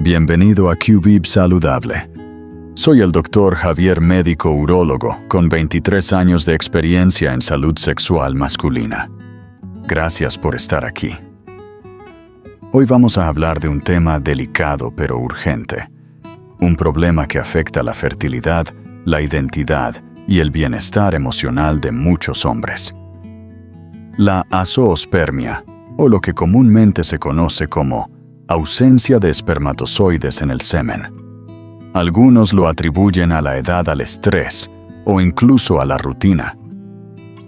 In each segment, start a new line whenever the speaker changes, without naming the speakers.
Bienvenido a QVIB Saludable. Soy el Dr. Javier, médico urólogo, con 23 años de experiencia en salud sexual masculina. Gracias por estar aquí. Hoy vamos a hablar de un tema delicado pero urgente. Un problema que afecta la fertilidad, la identidad y el bienestar emocional de muchos hombres. La azoospermia, o lo que comúnmente se conoce como ausencia de espermatozoides en el semen. Algunos lo atribuyen a la edad, al estrés o incluso a la rutina.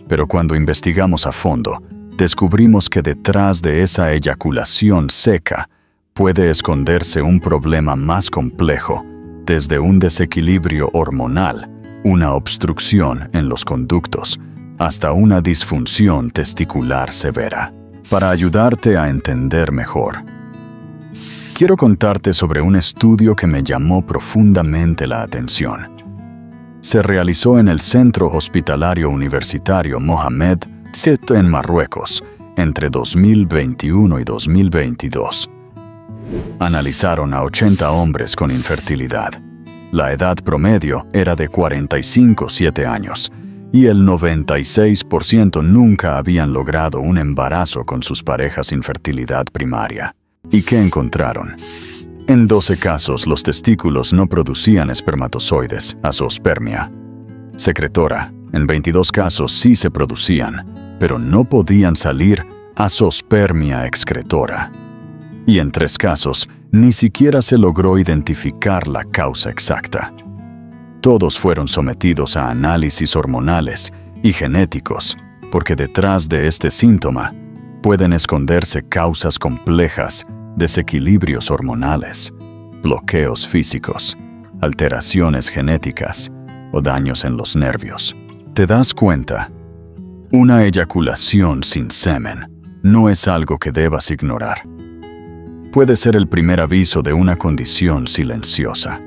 Pero cuando investigamos a fondo, descubrimos que detrás de esa eyaculación seca puede esconderse un problema más complejo, desde un desequilibrio hormonal, una obstrucción en los conductos, hasta una disfunción testicular severa. Para ayudarte a entender mejor, quiero contarte sobre un estudio que me llamó profundamente la atención. Se realizó en el Centro Hospitalario Universitario Mohamed VI en Marruecos entre 2021 y 2022. Analizaron a 80 hombres con infertilidad. La edad promedio era de 45,7 años y el 96% nunca habían logrado un embarazo con sus parejas sin fertilidad primaria. ¿Y qué encontraron? En 12 casos, los testículos no producían espermatozoides, azoospermia. Secretora, en 22 casos sí se producían, pero no podían salir azoospermia excretora. Y en 3 casos, ni siquiera se logró identificar la causa exacta. Todos fueron sometidos a análisis hormonales y genéticos, porque detrás de este síntoma pueden esconderse causas complejas, desequilibrios hormonales, bloqueos físicos, alteraciones genéticas o daños en los nervios. ¿Te das cuenta? Una eyaculación sin semen no es algo que debas ignorar. Puede ser el primer aviso de una condición silenciosa.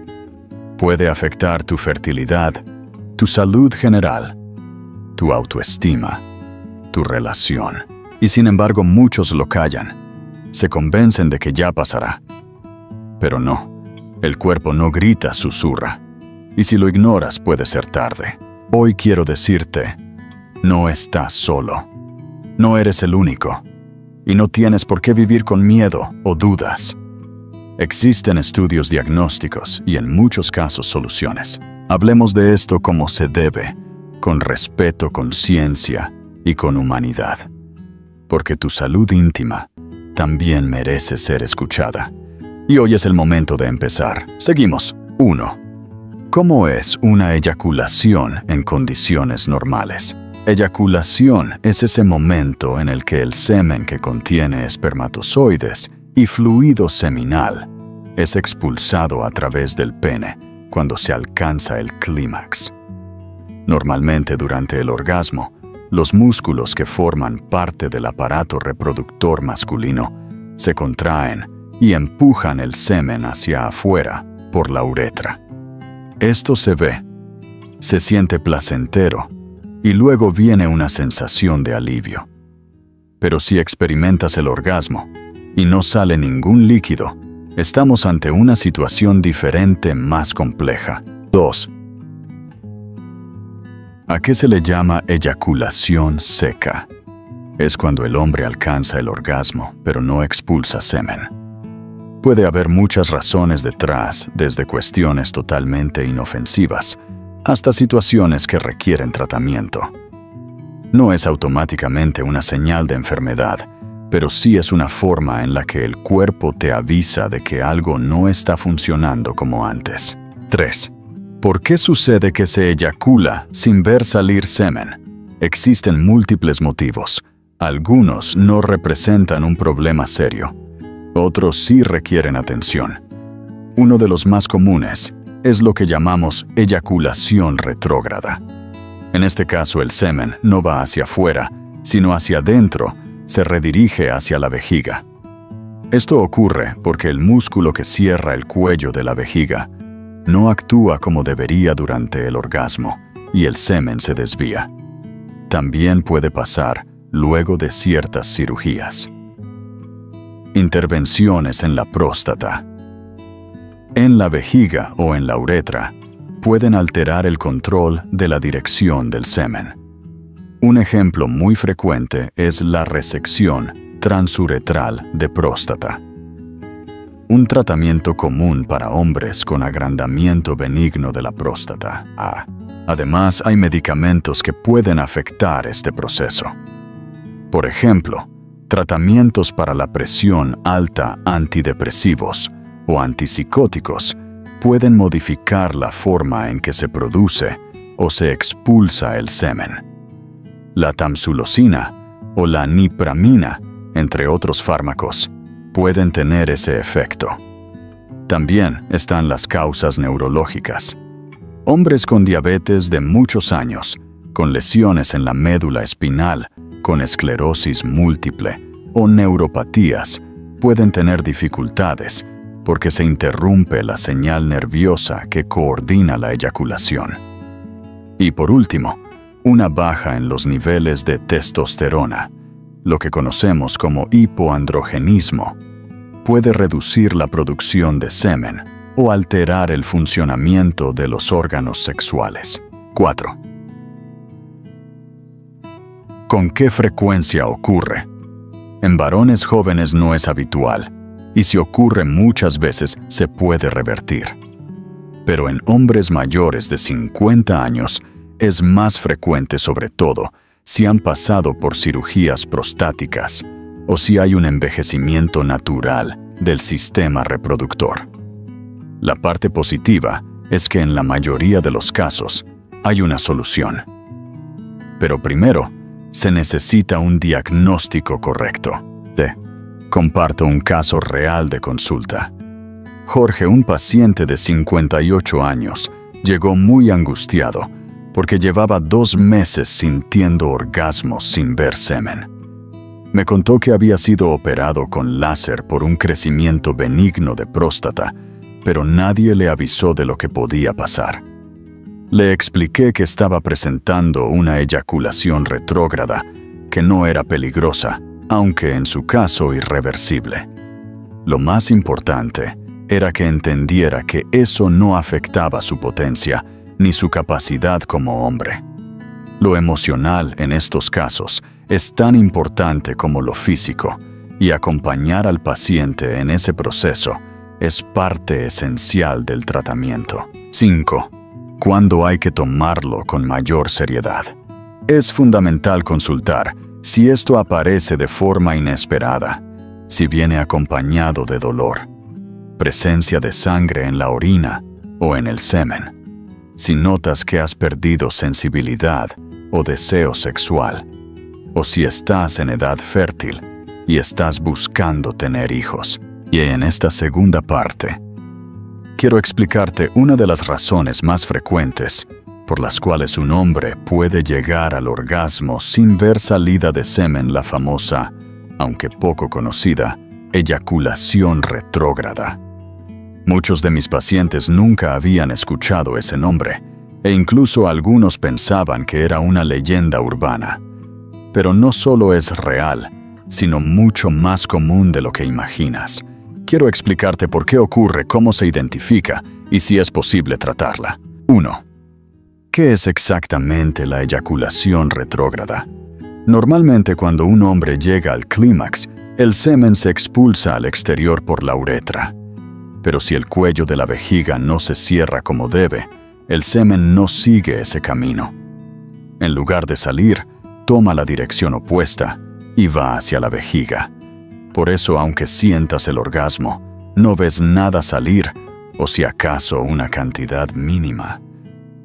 Puede afectar tu fertilidad, tu salud general, tu autoestima, tu relación. Y sin embargo, muchos lo callan. Se convencen de que ya pasará. Pero no, el cuerpo no grita, susurra. Y si lo ignoras, puede ser tarde. Hoy quiero decirte, no estás solo. No eres el único. Y no tienes por qué vivir con miedo o dudas. Existen estudios diagnósticos y en muchos casos soluciones. Hablemos de esto como se debe, con respeto, con ciencia y con humanidad. Porque tu salud íntima también merece ser escuchada. Y hoy es el momento de empezar. Seguimos. 1. ¿Cómo es una eyaculación en condiciones normales? Eyaculación es ese momento en el que el semen que contiene espermatozoides y fluido seminal es expulsado a través del pene cuando se alcanza el clímax. Normalmente durante el orgasmo, los músculos que forman parte del aparato reproductor masculino se contraen y empujan el semen hacia afuera por la uretra. Esto se ve, se siente placentero y luego viene una sensación de alivio. Pero si experimentas el orgasmo y no sale ningún líquido, estamos ante una situación diferente, más compleja. 2. ¿A qué se le llama eyaculación seca? Es cuando el hombre alcanza el orgasmo, pero no expulsa semen. Puede haber muchas razones detrás, desde cuestiones totalmente inofensivas hasta situaciones que requieren tratamiento. No es automáticamente una señal de enfermedad, pero sí es una forma en la que el cuerpo te avisa de que algo no está funcionando como antes. 3. ¿Por qué sucede que se eyacula sin ver salir semen? Existen múltiples motivos. Algunos no representan un problema serio. Otros sí requieren atención. Uno de los más comunes es lo que llamamos eyaculación retrógrada. En este caso, el semen no va hacia afuera, sino hacia adentro, se redirige hacia la vejiga. Esto ocurre porque el músculo que cierra el cuello de la vejiga no actúa como debería durante el orgasmo y el semen se desvía. También puede pasar luego de ciertas cirugías. Intervenciones en la próstata. en la vejiga o en la uretra, pueden alterar el control de la dirección del semen. Un ejemplo muy frecuente es la resección transuretral de próstata, un tratamiento común para hombres con agrandamiento benigno de la próstata. Además, hay medicamentos que pueden afectar este proceso. Por ejemplo, tratamientos para la presión alta antidepresivos o antipsicóticos pueden modificar la forma en que se produce o se expulsa el semen. La tamsulosina o la nipramina, entre otros fármacos, pueden tener ese efecto. También están las causas neurológicas. Hombres con diabetes de muchos años, con lesiones en la médula espinal, con esclerosis múltiple o neuropatías, pueden tener dificultades porque se interrumpe la señal nerviosa que coordina la eyaculación. Y por último, una baja en los niveles de testosterona, lo que conocemos como hipoandrogenismo, puede reducir la producción de semen o alterar el funcionamiento de los órganos sexuales. 4. ¿Con qué frecuencia ocurre? En varones jóvenes no es habitual, y si ocurre muchas veces se puede revertir. Pero en hombres mayores de 50 años es más frecuente, sobre todo si han pasado por cirugías prostáticas o si hay un envejecimiento natural del sistema reproductor. La parte positiva es que en la mayoría de los casos hay una solución. Pero primero, se necesita un diagnóstico correcto. Te comparto un caso real de consulta. Jorge, un paciente de 58 años, llegó muy angustiado porque llevaba 2 meses sintiendo orgasmos sin ver semen. Me contó que había sido operado con láser por un crecimiento benigno de próstata, pero nadie le avisó de lo que podía pasar. Le expliqué que estaba presentando una eyaculación retrógrada, que no era peligrosa, aunque en su caso irreversible. Lo más importante era que entendiera que eso no afectaba su potencia ni su capacidad como hombre. Lo emocional en estos casos es tan importante como lo físico, y acompañar al paciente en ese proceso es parte esencial del tratamiento. 5. ¿Cuándo hay que tomarlo con mayor seriedad? Es fundamental consultar si esto aparece de forma inesperada, si viene acompañado de dolor, presencia de sangre en la orina o en el semen, si notas que has perdido sensibilidad o deseo sexual, o si estás en edad fértil y estás buscando tener hijos. Y en esta segunda parte, quiero explicarte una de las razones más frecuentes por las cuales un hombre puede llegar al orgasmo sin ver salida de semen, la famosa, aunque poco conocida, eyaculación retrógrada. Muchos de mis pacientes nunca habían escuchado ese nombre, e incluso algunos pensaban que era una leyenda urbana. Pero no solo es real, sino mucho más común de lo que imaginas. Quiero explicarte por qué ocurre, cómo se identifica y si es posible tratarla. 1. ¿Qué es exactamente la eyaculación retrógrada? Normalmente, cuando un hombre llega al clímax, el semen se expulsa al exterior por la uretra. Pero si el cuello de la vejiga no se cierra como debe, el semen no sigue ese camino. En lugar de salir, toma la dirección opuesta y va hacia la vejiga. Por eso, aunque sientas el orgasmo, no ves nada salir, o si acaso una cantidad mínima.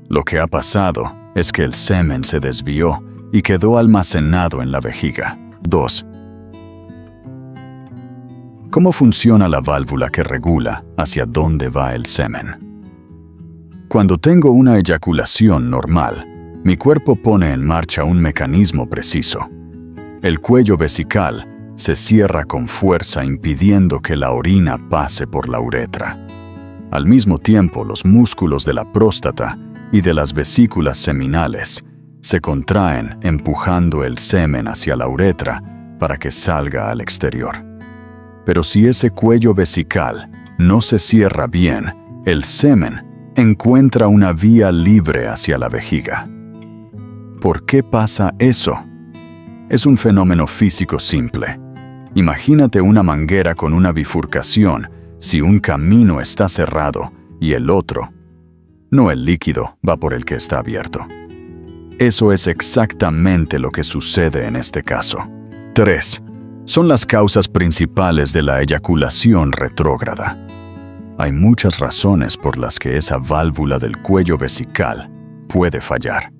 Lo que ha pasado es que el semen se desvió y quedó almacenado en la vejiga. 2. ¿Cómo funciona la válvula que regula hacia dónde va el semen? Cuando tengo una eyaculación normal, mi cuerpo pone en marcha un mecanismo preciso. El cuello vesical se cierra con fuerza, impidiendo que la orina pase por la uretra. Al mismo tiempo, los músculos de la próstata y de las vesículas seminales se contraen, empujando el semen hacia la uretra para que salga al exterior. Pero si ese cuello vesical no se cierra bien, el semen encuentra una vía libre hacia la vejiga. ¿Por qué pasa eso? Es un fenómeno físico simple. Imagínate una manguera con una bifurcación. Si un camino está cerrado y el otro, no, el líquido va por el que está abierto. Eso es exactamente lo que sucede en este caso. 3. Son las causas principales de la eyaculación retrógrada. Hay muchas razones por las que esa válvula del cuello vesical puede fallar.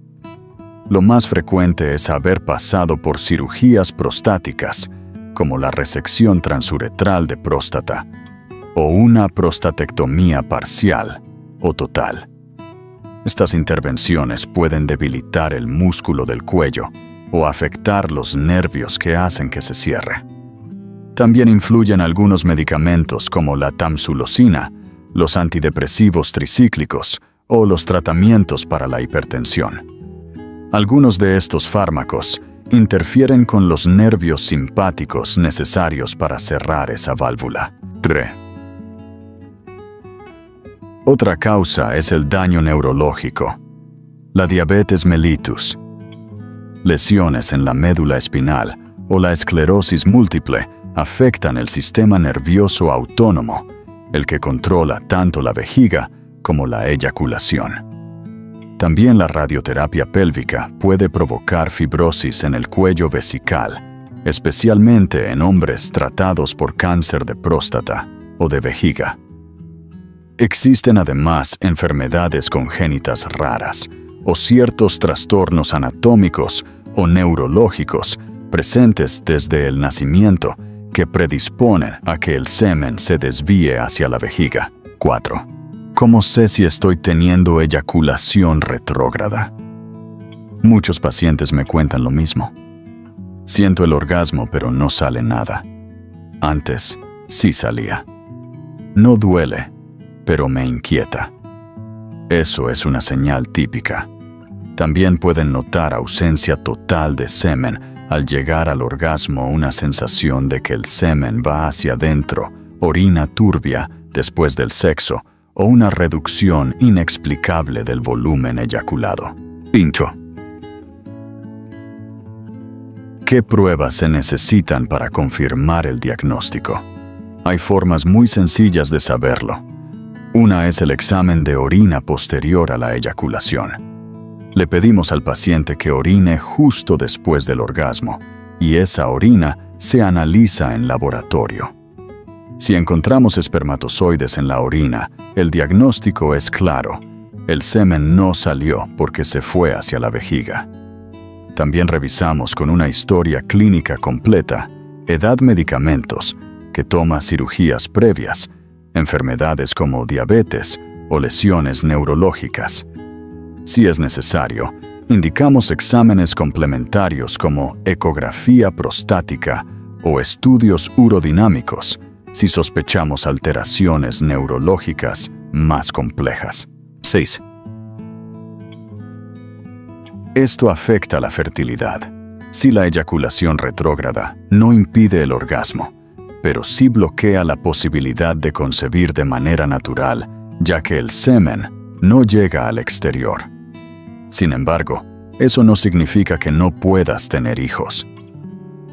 Lo más frecuente es haber pasado por cirugías prostáticas, como la resección transuretral de próstata, o una prostatectomía parcial o total. Estas intervenciones pueden debilitar el músculo del cuello o afectar los nervios que hacen que se cierre. También influyen algunos medicamentos como la tamsulosina, los antidepresivos tricíclicos o los tratamientos para la hipertensión. Algunos de estos fármacos interfieren con los nervios simpáticos necesarios para cerrar esa válvula. 3. Otra causa es el daño neurológico, la diabetes mellitus. Lesiones en la médula espinal o la esclerosis múltiple afectan el sistema nervioso autónomo, el que controla tanto la vejiga como la eyaculación. También la radioterapia pélvica puede provocar fibrosis en el cuello vesical, especialmente en hombres tratados por cáncer de próstata o de vejiga. Existen además enfermedades congénitas raras o ciertos trastornos anatómicos o neurológicos presentes desde el nacimiento que predisponen a que el semen se desvíe hacia la vejiga. 4. ¿Cómo sé si estoy teniendo eyaculación retrógrada? Muchos pacientes me cuentan lo mismo. Siento el orgasmo, pero no sale nada. Antes, sí salía. No duele, pero me inquieta. Eso es una señal típica. También pueden notar ausencia total de semen al llegar al orgasmo, una sensación de que el semen va hacia adentro, orina turbia después del sexo o una reducción inexplicable del volumen eyaculado. 5. ¿Qué pruebas se necesitan para confirmar el diagnóstico? Hay formas muy sencillas de saberlo. Una es el examen de orina posterior a la eyaculación. Le pedimos al paciente que orine justo después del orgasmo, y esa orina se analiza en laboratorio. Si encontramos espermatozoides en la orina, el diagnóstico es claro. El semen no salió porque se fue hacia la vejiga. También revisamos con una historia clínica completa, edad, medicamentos, que toma, cirugías previas, enfermedades como diabetes o lesiones neurológicas. Si es necesario, indicamos exámenes complementarios como ecografía prostática o estudios urodinámicos si sospechamos alteraciones neurológicas más complejas. 6. Esto afecta la fertilidad. Si la eyaculación retrógrada no impide el orgasmo, pero sí bloquea la posibilidad de concebir de manera natural, ya que el semen no llega al exterior. Sin embargo, eso no significa que no puedas tener hijos.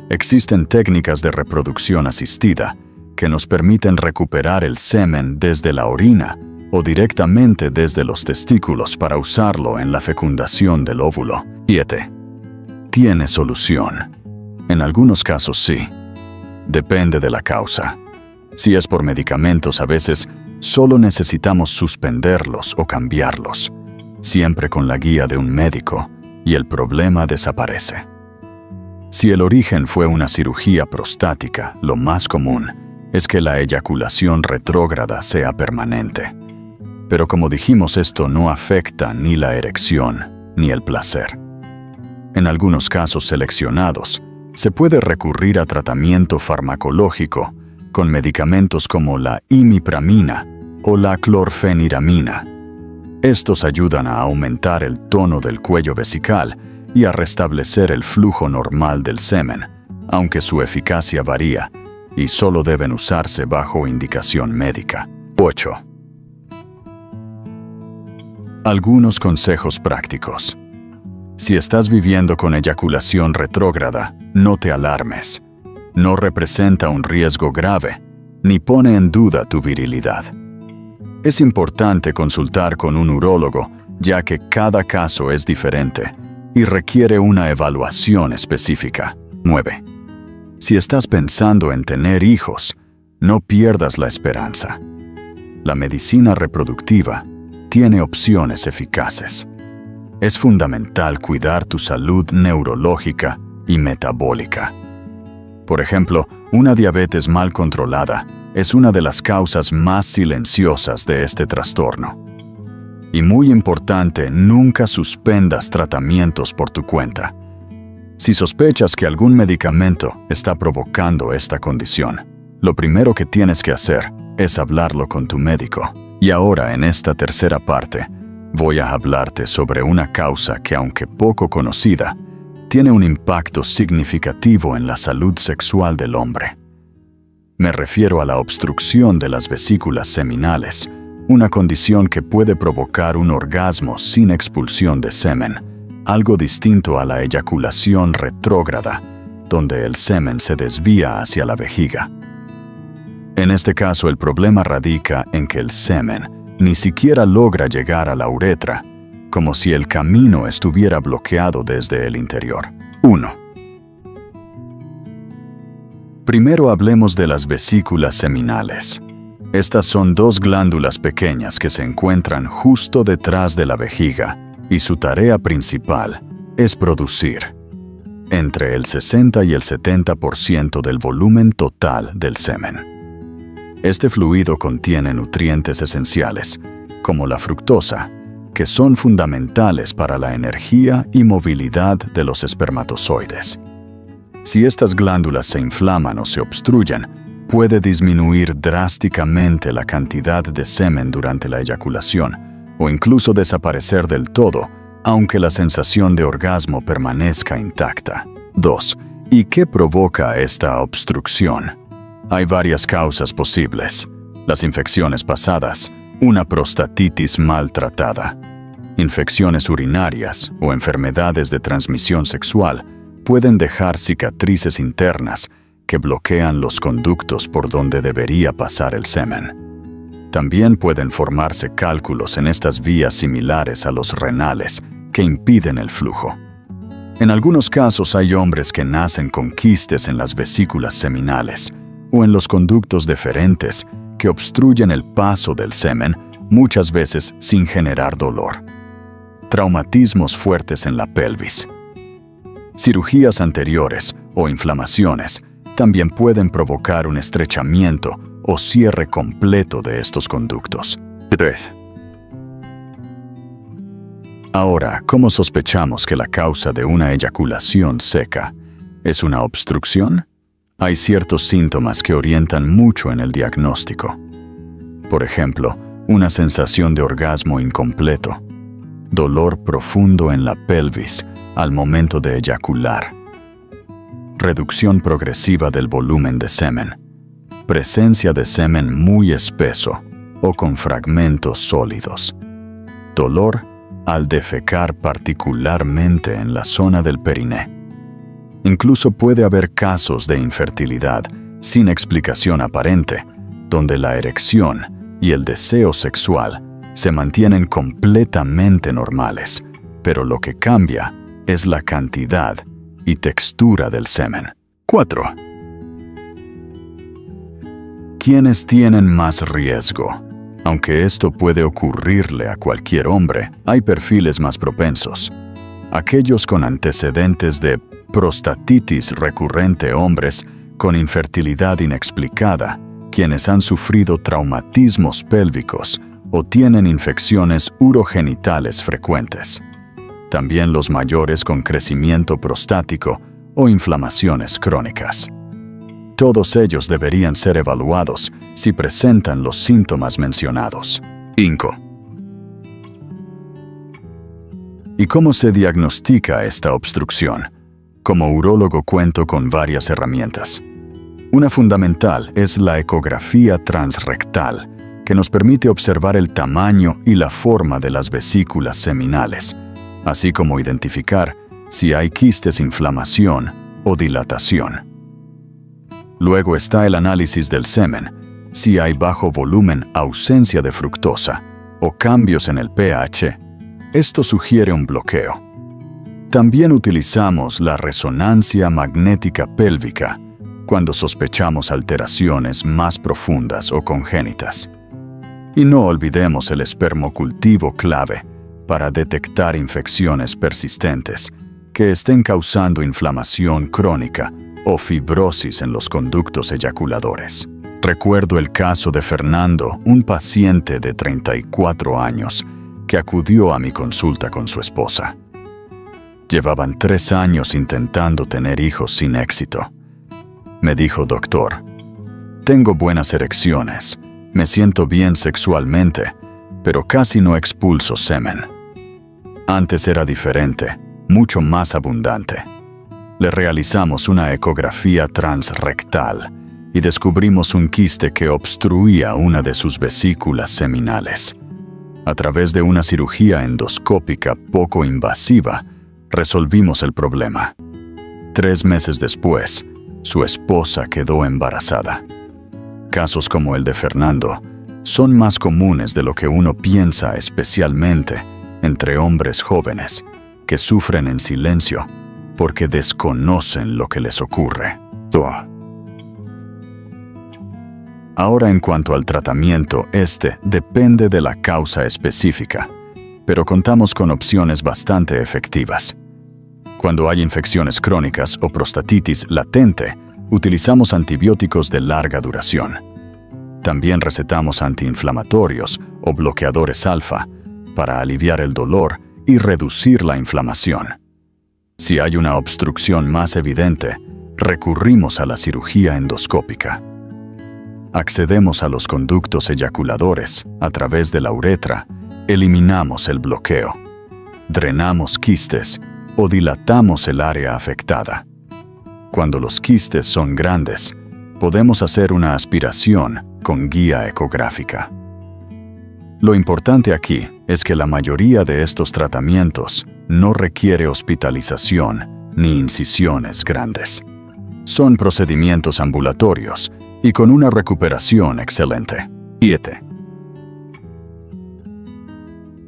Existen técnicas de reproducción asistida que nos permiten recuperar el semen desde la orina o directamente desde los testículos para usarlo en la fecundación del óvulo. 7. ¿Tiene solución? En algunos casos sí. Depende de la causa. Si es por medicamentos, a veces solo necesitamos suspenderlos o cambiarlos, siempre con la guía de un médico, y el problema desaparece. Si el origen fue una cirugía prostática, lo más común es que la eyaculación retrógrada sea permanente. Pero como dijimos, esto no afecta ni la erección ni el placer. En algunos casos seleccionados, se puede recurrir a tratamiento farmacológico con medicamentos como la imipramina o la clorfeniramina. Estos ayudan a aumentar el tono del cuello vesical y a restablecer el flujo normal del semen, aunque su eficacia varía y solo deben usarse bajo indicación médica. 8. Algunos consejos prácticos. Si estás viviendo con eyaculación retrógrada, no te alarmes. No representa un riesgo grave, ni pone en duda tu virilidad. Es importante consultar con un urólogo, ya que cada caso es diferente y requiere una evaluación específica. 9. Si estás pensando en tener hijos, no pierdas la esperanza. La medicina reproductiva tiene opciones eficaces. Es fundamental cuidar tu salud neurológica y metabólica. Por ejemplo, una diabetes mal controlada es una de las causas más silenciosas de este trastorno. Y muy importante, nunca suspendas tratamientos por tu cuenta. Si sospechas que algún medicamento está provocando esta condición, lo primero que tienes que hacer es hablarlo con tu médico. Y ahora, en esta tercera parte, voy a hablarte sobre una causa que, aunque poco conocida, tiene un impacto significativo en la salud sexual del hombre. Me refiero a la obstrucción de las vesículas seminales, una condición que puede provocar un orgasmo sin expulsión de semen, algo distinto a la eyaculación retrógrada, donde el semen se desvía hacia la vejiga. En este caso, el problema radica en que el semen ni siquiera logra llegar a la uretra, como si el camino estuviera bloqueado desde el interior. 1. Primero hablemos de las vesículas seminales. Estas son dos glándulas pequeñas que se encuentran justo detrás de la vejiga, y su tarea principal es producir entre el 60 y el 70% del volumen total del semen. Este fluido contiene nutrientes esenciales, como la fructosa, que son fundamentales para la energía y movilidad de los espermatozoides. Si estas glándulas se inflaman o se obstruyen, puede disminuir drásticamente la cantidad de semen durante la eyaculación, o incluso desaparecer del todo, aunque la sensación de orgasmo permanezca intacta. 2. ¿Y qué provoca esta obstrucción? Hay varias causas posibles: las infecciones pasadas, una prostatitis maltratada, infecciones urinarias o enfermedades de transmisión sexual pueden dejar cicatrices internas que bloquean los conductos por donde debería pasar el semen. También pueden formarse cálculos en estas vías similares a los renales que impiden el flujo. En algunos casos hay hombres que nacen con quistes en las vesículas seminales o en los conductos deferentes que obstruyen el paso del semen, muchas veces sin generar dolor. Traumatismos fuertes en la pelvis. Cirugías anteriores o inflamaciones también pueden provocar un estrechamiento o cierre completo de estos conductos. 3. Ahora, ¿cómo sospechamos que la causa de una eyaculación seca es una obstrucción? Hay ciertos síntomas que orientan mucho en el diagnóstico. Por ejemplo, una sensación de orgasmo incompleto, dolor profundo en la pelvis al momento de eyacular, reducción progresiva del volumen de semen, presencia de semen muy espeso o con fragmentos sólidos, dolor al defecar particularmente en la zona del periné. Incluso puede haber casos de infertilidad sin explicación aparente, donde la erección y el deseo sexual se mantienen completamente normales, pero lo que cambia es la cantidad y textura del semen. 4. ¿Quiénes tienen más riesgo? Aunque esto puede ocurrirle a cualquier hombre, hay perfiles más propensos. Aquellos con antecedentes de prostatitis recurrente, hombres con infertilidad inexplicada, quienes han sufrido traumatismos pélvicos o tienen infecciones urogenitales frecuentes. También los mayores con crecimiento prostático o inflamaciones crónicas. Todos ellos deberían ser evaluados si presentan los síntomas mencionados. 5. ¿Y cómo se diagnostica esta obstrucción? Como urólogo cuento con varias herramientas. Una fundamental es la ecografía transrectal, que nos permite observar el tamaño y la forma de las vesículas seminales, así como identificar si hay quistes, inflamación o dilatación. Luego está el análisis del semen, si hay bajo volumen, ausencia de fructosa o cambios en el pH. Esto sugiere un bloqueo. También utilizamos la resonancia magnética pélvica cuando sospechamos alteraciones más profundas o congénitas. Y no olvidemos el espermocultivo clave para detectar infecciones persistentes que estén causando inflamación crónica o fibrosis en los conductos eyaculadores. Recuerdo el caso de Fernando, un paciente de 34 años que acudió a mi consulta con su esposa. Llevaban 3 años intentando tener hijos sin éxito. Me dijo: doctor, tengo buenas erecciones, me siento bien sexualmente, pero casi no expulso semen. Antes era diferente, mucho más abundante. Le realizamos una ecografía transrectal y descubrimos un quiste que obstruía una de sus vesículas seminales. A través de una cirugía endoscópica poco invasiva, resolvimos el problema. 3 meses después, su esposa quedó embarazada. Casos como el de Fernando son más comunes de lo que uno piensa, especialmente entre hombres jóvenes que sufren en silencio porque desconocen lo que les ocurre. Ahora, en cuanto al tratamiento, este depende de la causa específica, pero contamos con opciones bastante efectivas. Cuando hay infecciones crónicas o prostatitis latente, utilizamos antibióticos de larga duración. También recetamos antiinflamatorios o bloqueadores alfa para aliviar el dolor y reducir la inflamación. Si hay una obstrucción más evidente, recurrimos a la cirugía endoscópica. Accedemos a los conductos eyaculadores a través de la uretra, eliminamos el bloqueo, drenamos quistes o dilatamos el área afectada. Cuando los quistes son grandes, podemos hacer una aspiración con guía ecográfica. Lo importante aquí es que la mayoría de estos tratamientos no requiere hospitalización ni incisiones grandes. Son procedimientos ambulatorios y con una recuperación excelente. 7.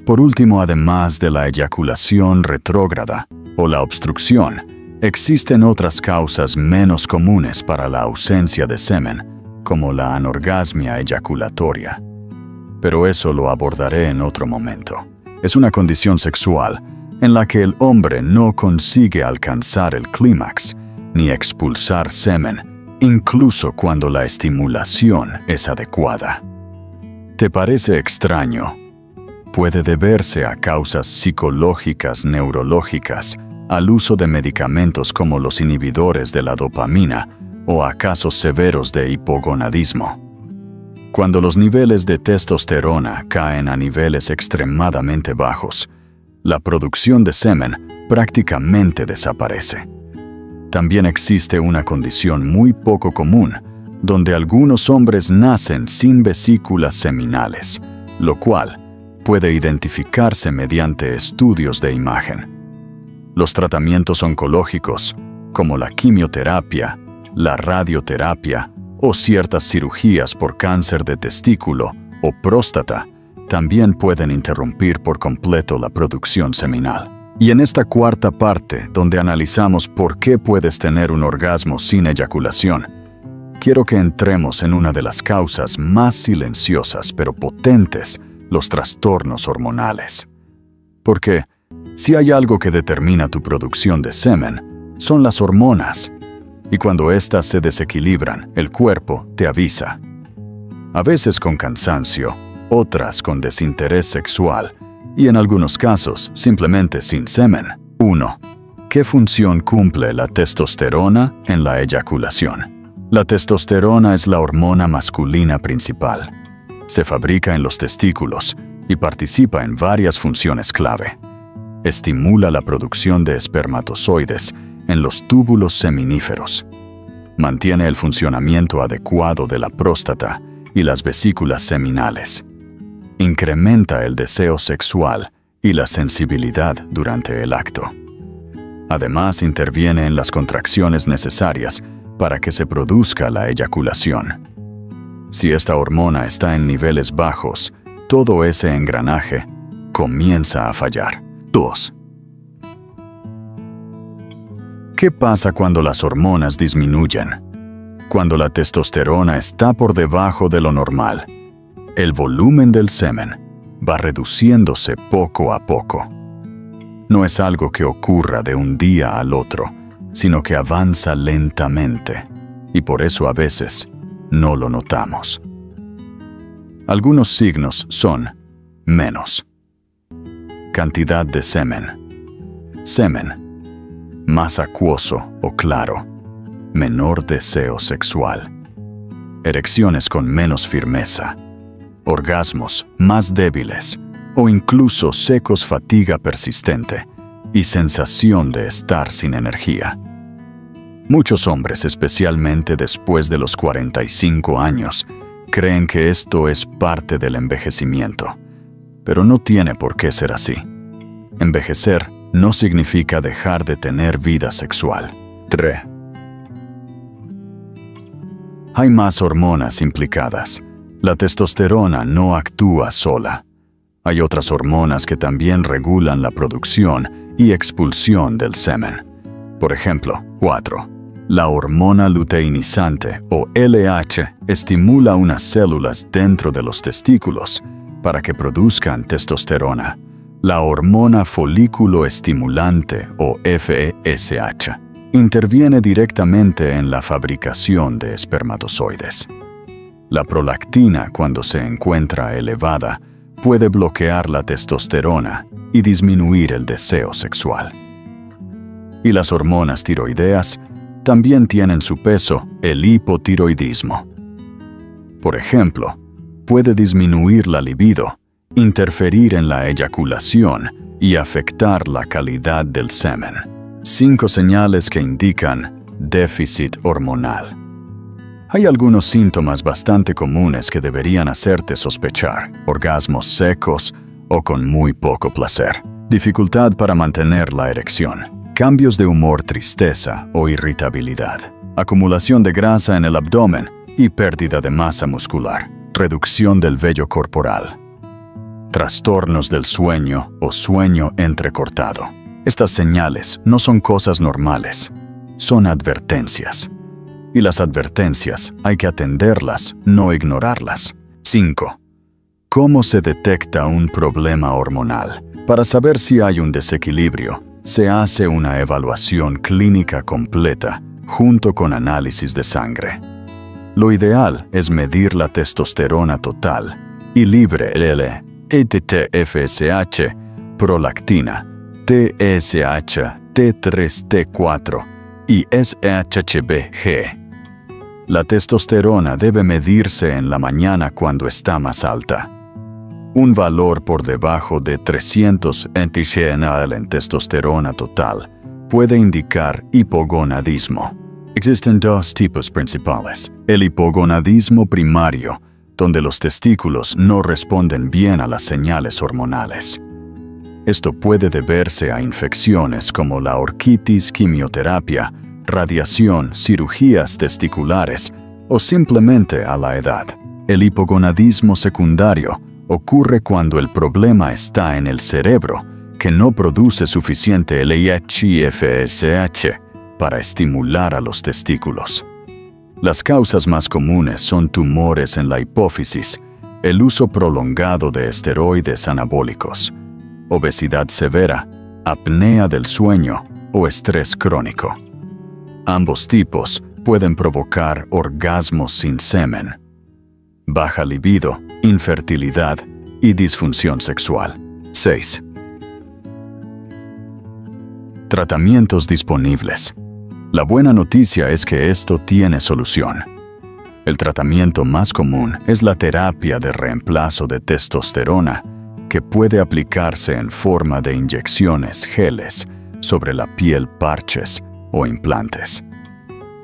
Por último, además de la eyaculación retrógrada o la obstrucción, existen otras causas menos comunes para la ausencia de semen, como la anorgasmia eyaculatoria. Pero eso lo abordaré en otro momento. Es una condición sexual en la que el hombre no consigue alcanzar el clímax ni expulsar semen, incluso cuando la estimulación es adecuada. ¿Te parece extraño? Puede deberse a causas psicológicas, neurológicas, al uso de medicamentos como los inhibidores de la dopamina o a casos severos de hipogonadismo. Cuando los niveles de testosterona caen a niveles extremadamente bajos, la producción de semen prácticamente desaparece. También existe una condición muy poco común, donde algunos hombres nacen sin vesículas seminales, lo cual puede identificarse mediante estudios de imagen. Los tratamientos oncológicos, como la quimioterapia, la radioterapia o ciertas cirugías por cáncer de testículo o próstata, también pueden interrumpir por completo la producción seminal. Y en esta cuarta parte, donde analizamos por qué puedes tener un orgasmo sin eyaculación, quiero que entremos en una de las causas más silenciosas pero potentes, los trastornos hormonales. Porque si hay algo que determina tu producción de semen, son las hormonas. Y cuando éstas se desequilibran, el cuerpo te avisa. A veces con cansancio, otras con desinterés sexual, y en algunos casos simplemente sin semen. 1. ¿Qué función cumple la testosterona en la eyaculación? La testosterona es la hormona masculina principal. Se fabrica en los testículos y participa en varias funciones clave. Estimula la producción de espermatozoides en los túbulos seminíferos. Mantiene el funcionamiento adecuado de la próstata y las vesículas seminales. Incrementa el deseo sexual y la sensibilidad durante el acto. Además, interviene en las contracciones necesarias para que se produzca la eyaculación. Si esta hormona está en niveles bajos, todo ese engranaje comienza a fallar. 2. ¿Qué pasa cuando las hormonas disminuyen? Cuando la testosterona está por debajo de lo normal, el volumen del semen va reduciéndose poco a poco. No es algo que ocurra de un día al otro, sino que avanza lentamente, y por eso a veces no lo notamos. Algunos signos son menos cantidad de semen, más acuoso o claro, menor deseo sexual, erecciones con menos firmeza, orgasmos más débiles o incluso secos, fatiga persistente y sensación de estar sin energía. Muchos hombres, especialmente después de los 45 años, creen que esto es parte del envejecimiento, pero no tiene por qué ser así. Envejecer no significa dejar de tener vida sexual. 3. Hay más hormonas implicadas. La testosterona no actúa sola. Hay otras hormonas que también regulan la producción y expulsión del semen. Por ejemplo, 4. La hormona luteinizante o LH estimula unas células dentro de los testículos para que produzcan testosterona. La hormona folículo estimulante o FSH interviene directamente en la fabricación de espermatozoides. La prolactina, cuando se encuentra elevada, puede bloquear la testosterona y disminuir el deseo sexual. Y las hormonas tiroideas también tienen su peso, el hipotiroidismo. Por ejemplo, puede disminuir la libido, interferir en la eyaculación y afectar la calidad del semen. 5 señales que indican déficit hormonal. Hay algunos síntomas bastante comunes que deberían hacerte sospechar: orgasmos secos o con muy poco placer, dificultad para mantener la erección, cambios de humor, tristeza o irritabilidad, acumulación de grasa en el abdomen y pérdida de masa muscular, reducción del vello corporal, trastornos del sueño o sueño entrecortado. Estas señales no son cosas normales, son advertencias. Y las advertencias hay que atenderlas, no ignorarlas. 5. ¿Cómo se detecta un problema hormonal? Para saber si hay un desequilibrio, se hace una evaluación clínica completa junto con análisis de sangre. Lo ideal es medir la testosterona total y libre el ETT-FSH, prolactina, TSH, T3, T4 y SHBG. La testosterona debe medirse en la mañana cuando está más alta. Un valor por debajo de 300 NT-GNL en testosterona total puede indicar hipogonadismo. Existen 2 tipos principales: el hipogonadismo primario, donde los testículos no responden bien a las señales hormonales. Esto puede deberse a infecciones como la orquitis, quimioterapia, radiación, cirugías testiculares o simplemente a la edad. El hipogonadismo secundario ocurre cuando el problema está en el cerebro, que no produce suficiente LH y FSH para estimular a los testículos. Las causas más comunes son tumores en la hipófisis, el uso prolongado de esteroides anabólicos, obesidad severa, apnea del sueño o estrés crónico. Ambos tipos pueden provocar orgasmos sin semen, baja libido, infertilidad y disfunción sexual. 6. Tratamientos disponibles. La buena noticia es que esto tiene solución. El tratamiento más común es la terapia de reemplazo de testosterona, que puede aplicarse en forma de inyecciones, geles, sobre la piel, parches o implantes.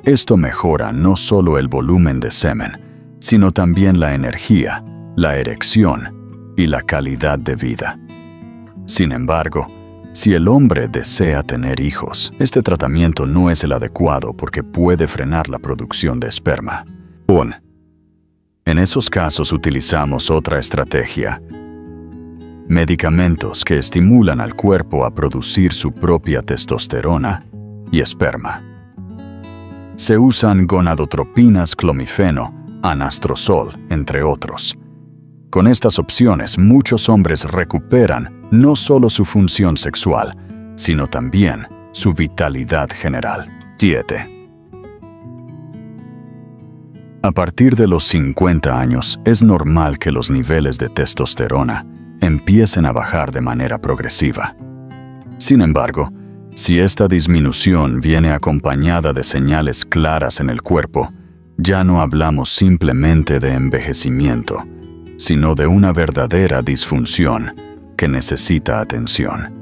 Esto mejora no solo el volumen de semen, sino también la energía, la erección y la calidad de vida. Sin embargo, si el hombre desea tener hijos, este tratamiento no es el adecuado porque puede frenar la producción de esperma. En esos casos utilizamos otra estrategia: medicamentos que estimulan al cuerpo a producir su propia testosterona y esperma. Se usan gonadotropinas, clomifeno, anastrozol, entre otros. Con estas opciones, muchos hombres recuperan no solo su función sexual, sino también su vitalidad general. 7. A partir de los 50 años, es normal que los niveles de testosterona empiecen a bajar de manera progresiva. Sin embargo, si esta disminución viene acompañada de señales claras en el cuerpo, ya no hablamos simplemente de envejecimiento, sino de una verdadera disfunción que necesita atención.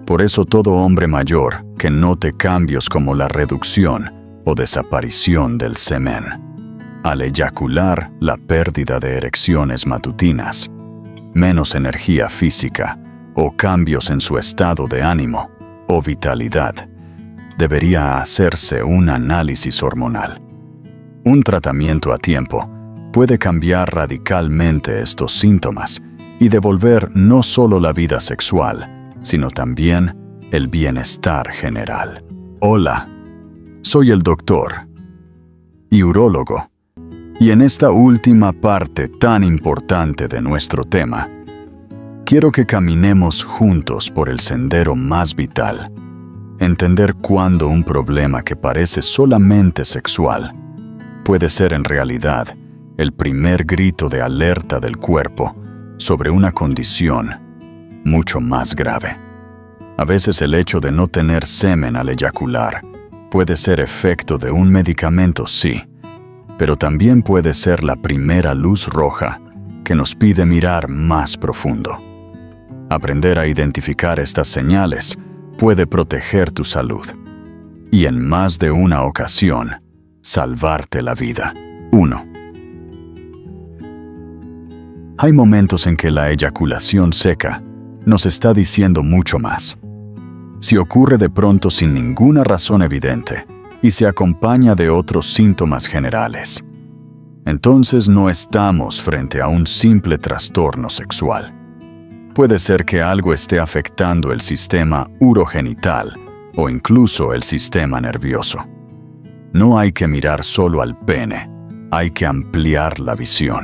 Por eso todo hombre mayor que note cambios como la reducción o desaparición del semen, al eyacular, la pérdida de erecciones matutinas, menos energía física o cambios en su estado de ánimo o vitalidad, debería hacerse un análisis hormonal. Un tratamiento a tiempo puede cambiar radicalmente estos síntomas y devolver no solo la vida sexual, sino también el bienestar general. Hola, soy el doctor y urólogo, y en esta última parte tan importante de nuestro tema, quiero que caminemos juntos por el sendero más vital: entender cuándo un problema que parece solamente sexual puede ser en realidad el primer grito de alerta del cuerpo sobre una condición mucho más grave. A veces el hecho de no tener semen al eyacular puede ser efecto de un medicamento, sí, pero también puede ser la primera luz roja que nos pide mirar más profundo. Aprender a identificar estas señales puede proteger tu salud y en más de una ocasión salvarte la vida. 1. Hay momentos en que la eyaculación seca nos está diciendo mucho más. Si ocurre de pronto sin ninguna razón evidente y se acompaña de otros síntomas generales, entonces no estamos frente a un simple trastorno sexual. Puede ser que algo esté afectando el sistema urogenital o incluso el sistema nervioso. No hay que mirar solo al pene, hay que ampliar la visión.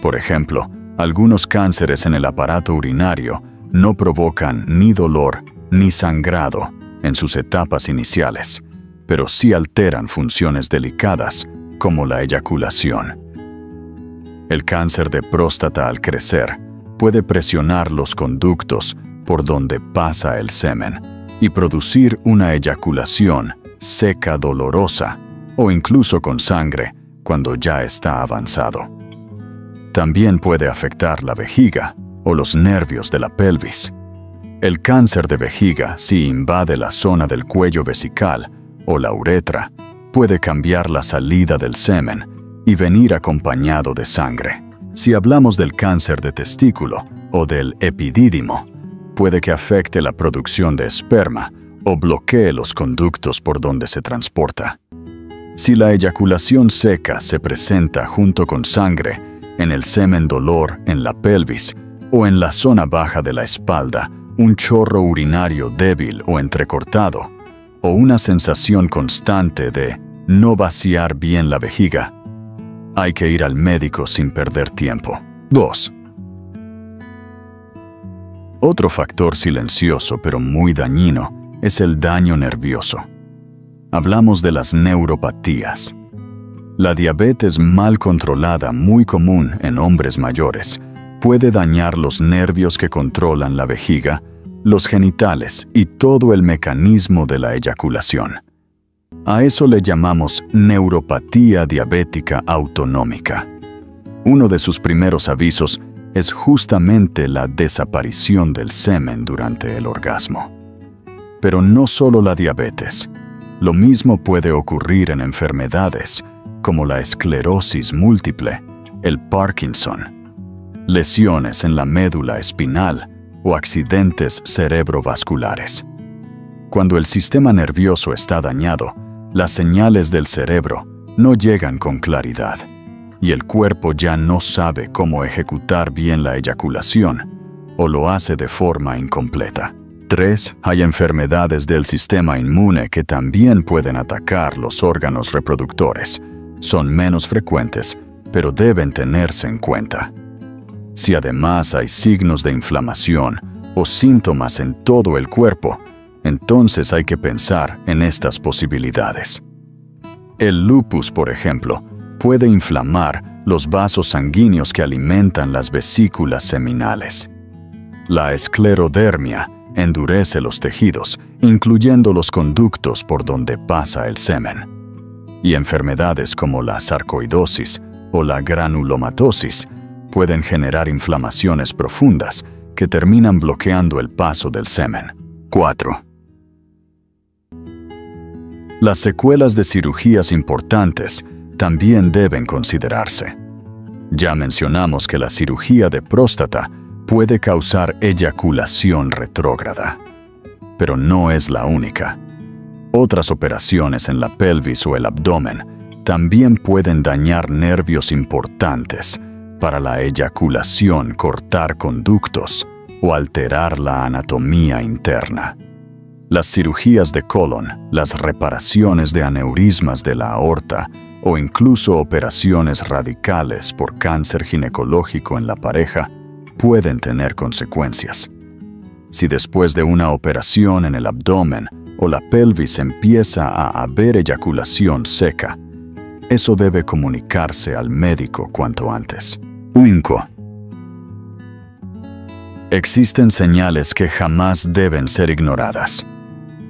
Por ejemplo, algunos cánceres en el aparato urinario no provocan ni dolor ni sangrado en sus etapas iniciales, pero sí alteran funciones delicadas como la eyaculación. El cáncer de próstata, al crecer, puede presionar los conductos por donde pasa el semen y producir una eyaculación seca, dolorosa o incluso con sangre cuando ya está avanzado. También puede afectar la vejiga o los nervios de la pelvis. El cáncer de vejiga, si invade la zona del cuello vesical o la uretra, puede cambiar la salida del semen y venir acompañado de sangre. Si hablamos del cáncer de testículo o del epidídimo, puede que afecte la producción de esperma o bloquee los conductos por donde se transporta. Si la eyaculación seca se presenta junto con sangre en el semen, dolor en la pelvis o en la zona baja de la espalda, un chorro urinario débil o entrecortado, o una sensación constante de no vaciar bien la vejiga, hay que ir al médico sin perder tiempo. 2. Otro factor silencioso pero muy dañino es el daño nervioso. Hablamos de las neuropatías. La diabetes mal controlada, muy común en hombres mayores, puede dañar los nervios que controlan la vejiga, los genitales y todo el mecanismo de la eyaculación. A eso le llamamos neuropatía diabética autonómica. Uno de sus primeros avisos es justamente la desaparición del semen durante el orgasmo. Pero no solo la diabetes. Lo mismo puede ocurrir en enfermedades como la esclerosis múltiple, el Parkinson, lesiones en la médula espinal o accidentes cerebrovasculares. Cuando el sistema nervioso está dañado, las señales del cerebro no llegan con claridad y el cuerpo ya no sabe cómo ejecutar bien la eyaculación o lo hace de forma incompleta. 3. Hay enfermedades del sistema inmune que también pueden atacar los órganos reproductores. Son menos frecuentes, pero deben tenerse en cuenta. Si además hay signos de inflamación o síntomas en todo el cuerpo, entonces hay que pensar en estas posibilidades. El lupus, por ejemplo, puede inflamar los vasos sanguíneos que alimentan las vesículas seminales. La esclerodermia endurece los tejidos, incluyendo los conductos por donde pasa el semen. Y enfermedades como la sarcoidosis o la granulomatosis pueden generar inflamaciones profundas que terminan bloqueando el paso del semen. 4. Las secuelas de cirugías importantes también deben considerarse. Ya mencionamos que la cirugía de próstata puede causar eyaculación retrógrada, pero no es la única. Otras operaciones en la pelvis o el abdomen también pueden dañar nervios importantes para la eyaculación, cortar conductos o alterar la anatomía interna. Las cirugías de colon, las reparaciones de aneurismas de la aorta o incluso operaciones radicales por cáncer ginecológico en la pareja pueden tener consecuencias. Si después de una operación en el abdomen o la pelvis empieza a haber eyaculación seca, eso debe comunicarse al médico cuanto antes. 5. Existen señales que jamás deben ser ignoradas.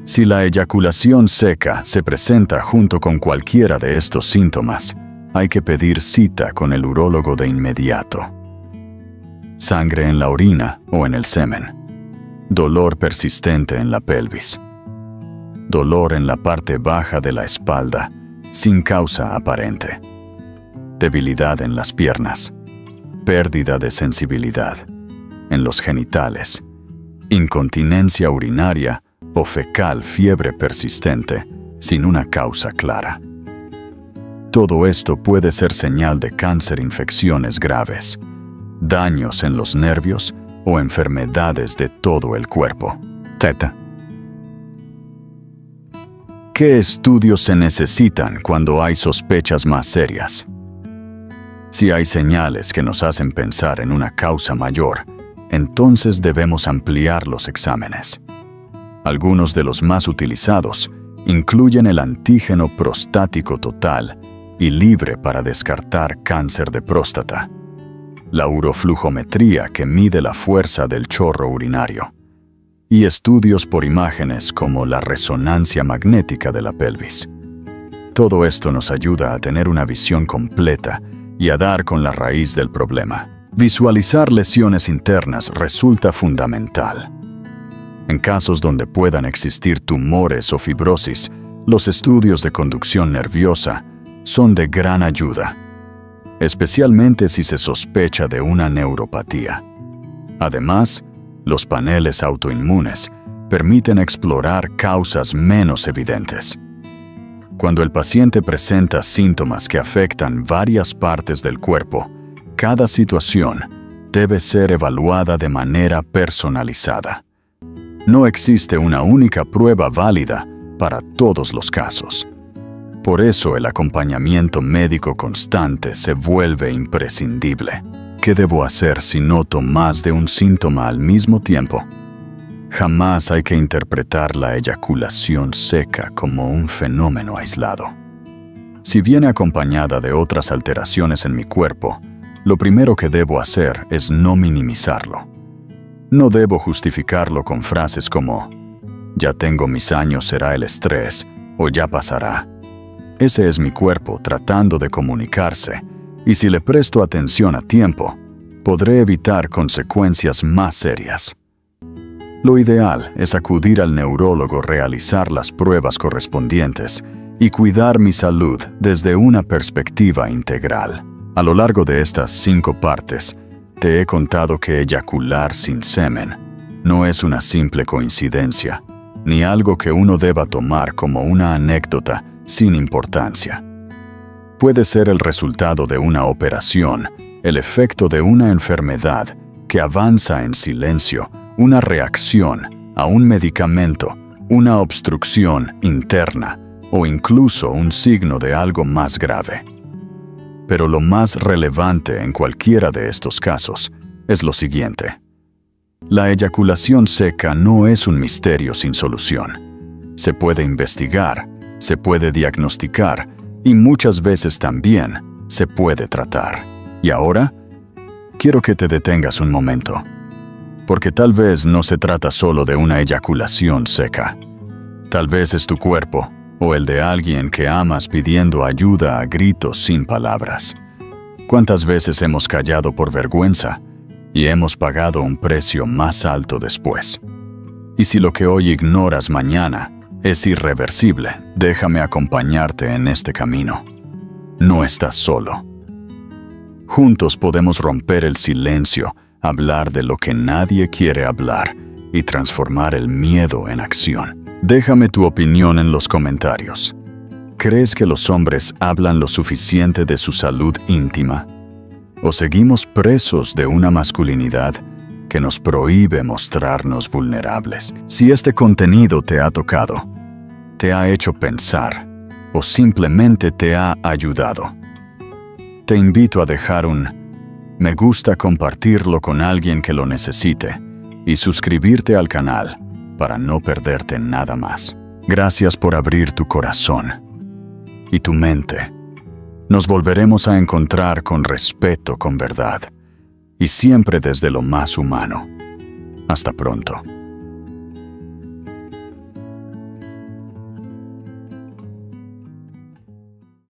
Si la eyaculación seca se presenta junto con cualquiera de estos síntomas, hay que pedir cita con el urólogo de inmediato. Sangre en la orina o en el semen. Dolor persistente en la pelvis. Dolor en la parte baja de la espalda, sin causa aparente. Debilidad en las piernas. Pérdida de sensibilidad en los genitales. Incontinencia urinaria o fecal, fiebre persistente, sin una causa clara. Todo esto puede ser señal de cáncer, infecciones graves, daños en los nervios o enfermedades de todo el cuerpo. Z. ¿Qué estudios se necesitan cuando hay sospechas más serias? Si hay señales que nos hacen pensar en una causa mayor, entonces debemos ampliar los exámenes. Algunos de los más utilizados incluyen el antígeno prostático total y libre para descartar cáncer de próstata, la uroflujometría que mide la fuerza del chorro urinario, y estudios por imágenes como la resonancia magnética de la pelvis. Todo esto nos ayuda a tener una visión completa y a dar con la raíz del problema. Visualizar lesiones internas resulta fundamental. En casos donde puedan existir tumores o fibrosis, los estudios de conducción nerviosa son de gran ayuda, especialmente si se sospecha de una neuropatía. Además, los paneles autoinmunes permiten explorar causas menos evidentes. Cuando el paciente presenta síntomas que afectan varias partes del cuerpo, cada situación debe ser evaluada de manera personalizada. No existe una única prueba válida para todos los casos. Por eso el acompañamiento médico constante se vuelve imprescindible. ¿Qué debo hacer si noto más de un síntoma al mismo tiempo? Jamás hay que interpretar la eyaculación seca como un fenómeno aislado. Si viene acompañada de otras alteraciones en mi cuerpo, lo primero que debo hacer es no minimizarlo. No debo justificarlo con frases como «ya tengo mis años, será el estrés» o «ya pasará». Ese es mi cuerpo tratando de comunicarse, y si le presto atención a tiempo, podré evitar consecuencias más serias. Lo ideal es acudir al neurólogo, realizar las pruebas correspondientes y cuidar mi salud desde una perspectiva integral. A lo largo de estas 5 partes, te he contado que eyacular sin semen no es una simple coincidencia, ni algo que uno deba tomar como una anécdota sin importancia. Puede ser el resultado de una operación, el efecto de una enfermedad que avanza en silencio, una reacción a un medicamento, una obstrucción interna o incluso un signo de algo más grave. Pero lo más relevante en cualquiera de estos casos es lo siguiente. La eyaculación seca no es un misterio sin solución. Se puede investigar, se puede diagnosticar y muchas veces también se puede tratar. Y ahora, quiero que te detengas un momento, porque tal vez no se trata solo de una eyaculación seca. Tal vez es tu cuerpo o el de alguien que amas pidiendo ayuda a gritos sin palabras. ¿Cuántas veces hemos callado por vergüenza y hemos pagado un precio más alto después? Y si lo que hoy ignoras mañana es irreversible, déjame acompañarte en este camino. No estás solo. Juntos podemos romper el silencio, hablar de lo que nadie quiere hablar y transformar el miedo en acción. Déjame tu opinión en los comentarios. ¿Crees que los hombres hablan lo suficiente de su salud íntima? ¿O seguimos presos de una masculinidad que nos prohíbe mostrarnos vulnerables? Si este contenido te ha tocado, te ha hecho pensar o simplemente te ha ayudado, te invito a dejar un me gusta, compartirlo con alguien que lo necesite y suscribirte al canal para no perderte nada más. Gracias por abrir tu corazón y tu mente. Nos volveremos a encontrar con respeto, con verdad y siempre desde lo más humano. Hasta pronto.